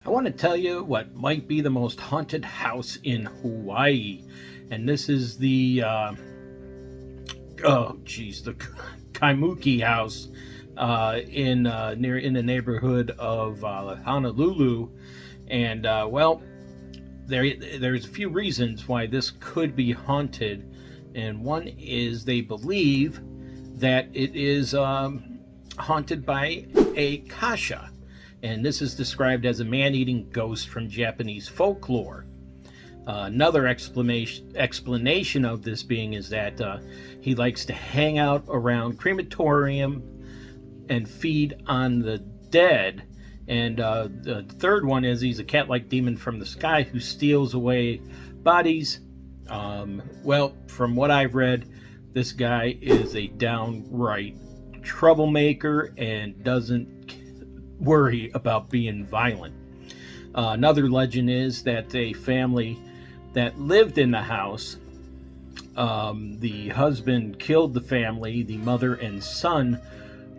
I want to tell you what might be the most haunted house in Hawaii, and this is the the Kaimuki house in the neighborhood of Honolulu, and there's a few reasons why this could be haunted, and one is they believe that it is haunted by a Kasha. And this is described as a man-eating ghost from Japanese folklore. Another explanation of this being is that he likes to hang out around crematorium and feed on the dead. And the third one is he's a cat-like demon from the sky who steals away bodies. From what I've read, this guy is a downright troublemaker and doesn't worry about being violent. Another legend is that a family that lived in the house, the husband killed the family, the mother and son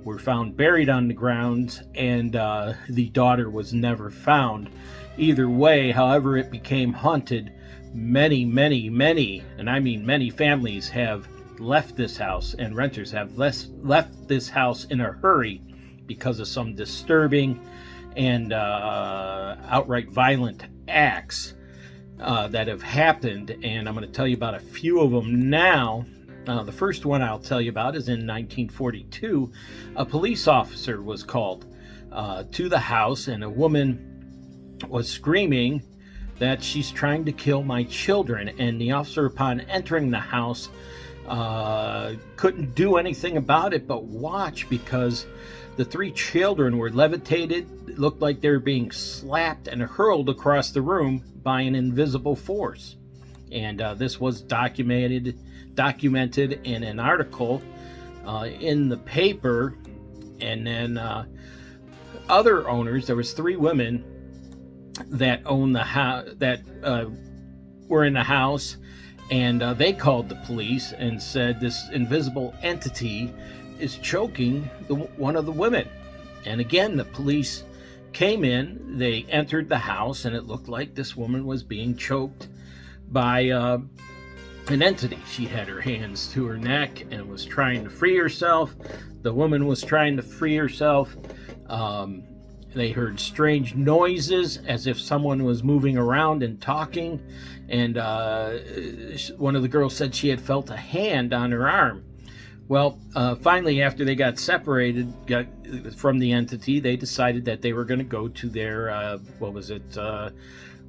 were found buried on the grounds, and the daughter was never found. Either way, however it became haunted, many, and I mean many families have left this house, and renters have left this house in a hurry because of some disturbing and outright violent acts that have happened. And I'm going to tell you about a few of them now. The first one I'll tell you about is in 1942. A police officer was called to the house, and a woman was screaming that she's trying to kill my children. And the officer, upon entering the house, couldn't do anything about it but watch, because the three children were levitated. It looked like they were being slapped and hurled across the room by an invisible force. And this was documented in an article in the paper. And then other owners, there was three women that owned the house, that were in the house, and they called the police and said this invisible entity is choking one of the women. And again, the police came in, they entered the house, and it looked like this woman was being choked by an entity. She had her hands to her neck and was trying to free herself. The woman was trying to free herself. They heard strange noises as if someone was moving around and talking. And one of the girls said she had felt a hand on her arm. Well, finally, after they got separated from the entity, they decided that they were going to go to their,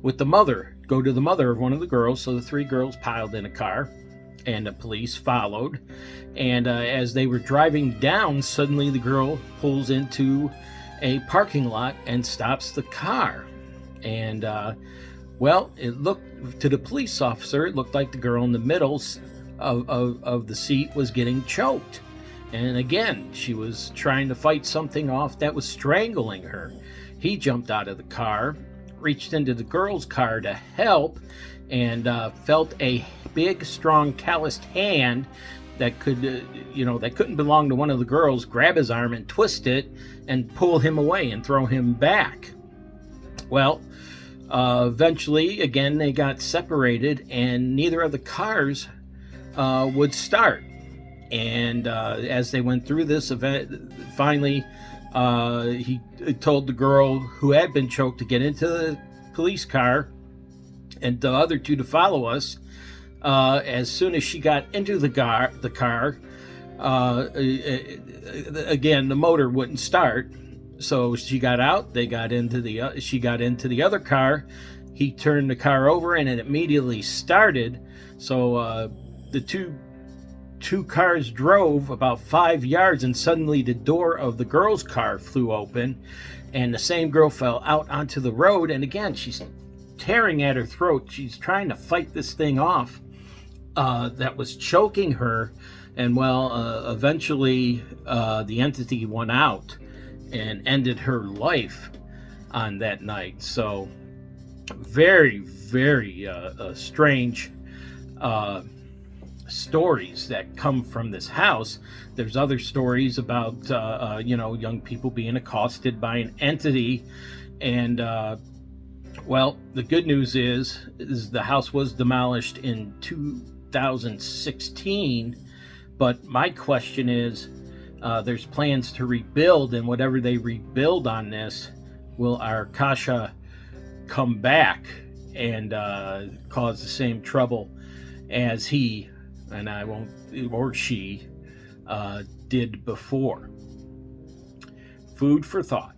with the mother, go to the mother of one of the girls. So the three girls piled in a car, and the police followed. And as they were driving down, suddenly the girl pulls into a parking lot and stops the car. And, it looked, to the police officer, it looked like the girl in the middle of the seat was getting choked. And again, she was trying to fight something off that was strangling her. He jumped out of the car, reached into the girl's car to help, and felt a big, strong, calloused hand that that couldn't belong to one of the girls, grab his arm and twist it and pull him away and throw him back. Well, eventually, again, they got separated, and neither of the cars would start. And as they went through this event, finally he told the girl who had been choked to get into the police car and the other two to follow us. As soon as she got into the car, again, the motor wouldn't start. So she got out, she got into the other car. He turned the car over and it immediately started. So the two cars drove about 5 yards, and suddenly the door of the girl's car flew open, and the same girl fell out onto the road. And again, she's tearing at her throat. She's trying to fight this thing off that was choking her. And eventually the entity won out and ended her life on that night. So very, very strange stories that come from this house. There's other stories about young people being accosted by an entity, and Well, the good news is the house was demolished in 2016, but my question is, there's plans to rebuild, and whatever they rebuild on this, will our Kasha come back and cause the same trouble as he, and I won't, or she, did before? Food for thought.